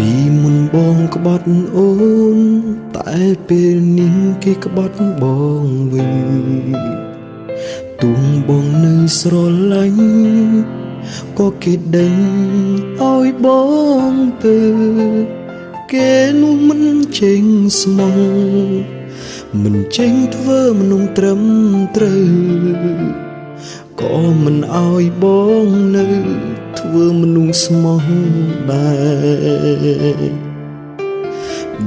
ពីមុនបងក្បត់អូនតែពេលនេះគេក្បត់បងវិញទួងបងនៅស្រឡាញ់ក៏គេដេញឲ្យបងទៅគេនោះមិនចេញស្មងមិនចេញធ្វើមនុស្សត្រឹមត្រូវក៏មិនឲ្យបងនៅធ្វើមនុស្សស្មោះដែរ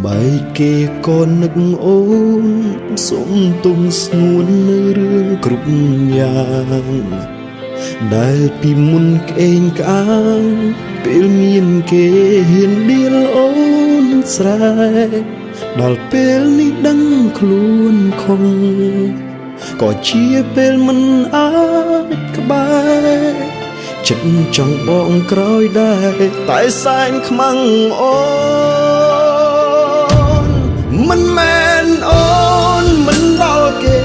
បែកគេក៏នឹកអូនសុំទុំស្ងួននៅរឿងគ្រប់យ៉ាងដែលពីមុនក្អេងក្អាងពេលមានគេហ៊ានដៀលអូនស្រែដល់ពេលនេះដឹងខ្លួនខំក៏ជាពេលមិនអាចក្បែរចិត្តចង់បងក្រោយដែរតែសែងខ្មាំងអូនមិនមែនអូនមិនដល់គេ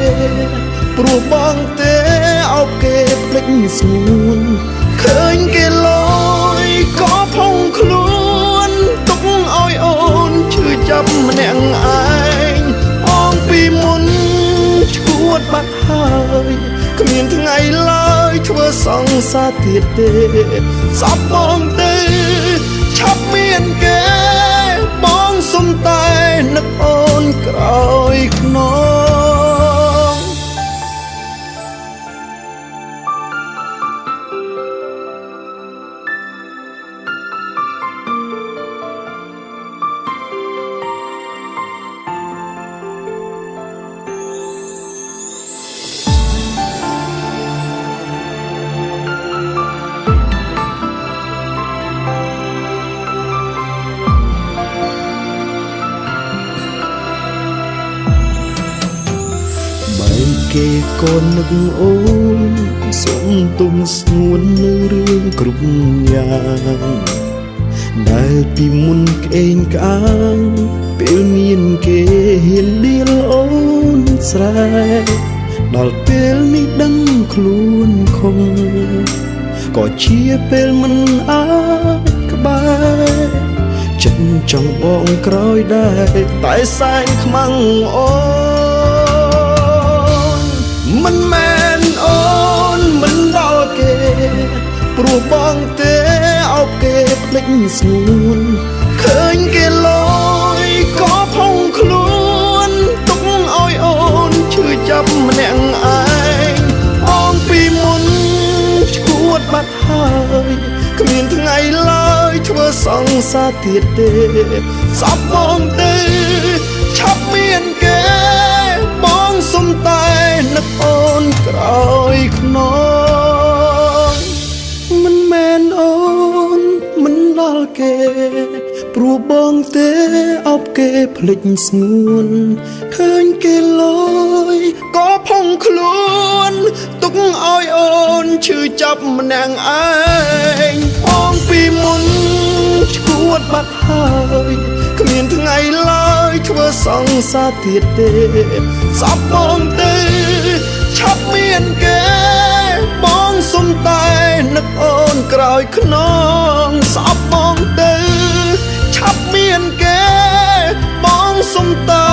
ព្រោះបងទេអោបគេភ្លេចស្ងួនឃើញគេលយក៏ផុងខ្លួនទុកឲ្យអូនឈឺចាប់ម្នាក់ឯងអងពីមុនឈួតបាត់ហើយគ្មានថ្ងៃឡើយធ្វើសង្សារទៀតទេសពបងទេឆាប់មានគេបងសុំតែនឹកអូនក្រោយខ្នងគេក៏នឹកអូនសុំទុំស្ងួននៅរឿងគ្រប់យ៉ាងដែលពីមុនក្អេងក្អាងពេលមានគេហ៊ានដៀលអូនស្រែដល់ពេលនេះដឹងខ្លួនខំក៏ជាពេលមិនអាចក្បែរចិត្តចង់បងក្រោយដែរតែសែងខ្មាំងអូមិនមែនអូនមិនដល់គេព្រោះបងទេអោបគេភ្លេចស្ងួនឃើញគេលយក៏ផុងខ្លួនទុកឲ្យអូនឈឺចាប់ម្នាក់ឯងអងពីមុនឈួតបាត់ហើយគ្មានថ្ងៃឡើយធ្វើសង្សារទៀតទេសពបងទេឆាប់មានគេបងសុំតែនឹកអូនក្រោយខ្នងមិនមែនអូនមិនដល់គេព្រោះបងទេអោបគេភ្លេចស្ងួនឃើញគេលយក៏ផុងខ្លួនទុកឲ្យអូនឈឺចាប់ម្នាក់ឯងអងពីមុនឈួតបាត់ហើយគ្មានថ្ងៃឡើយធ្វើសង្សារទៀតទេសពបងទេឆាប់មានគេបងសុំតែនឹកអូនក្រោយខ្នងសពបងទេឆាប់មានគេបងសុំតែ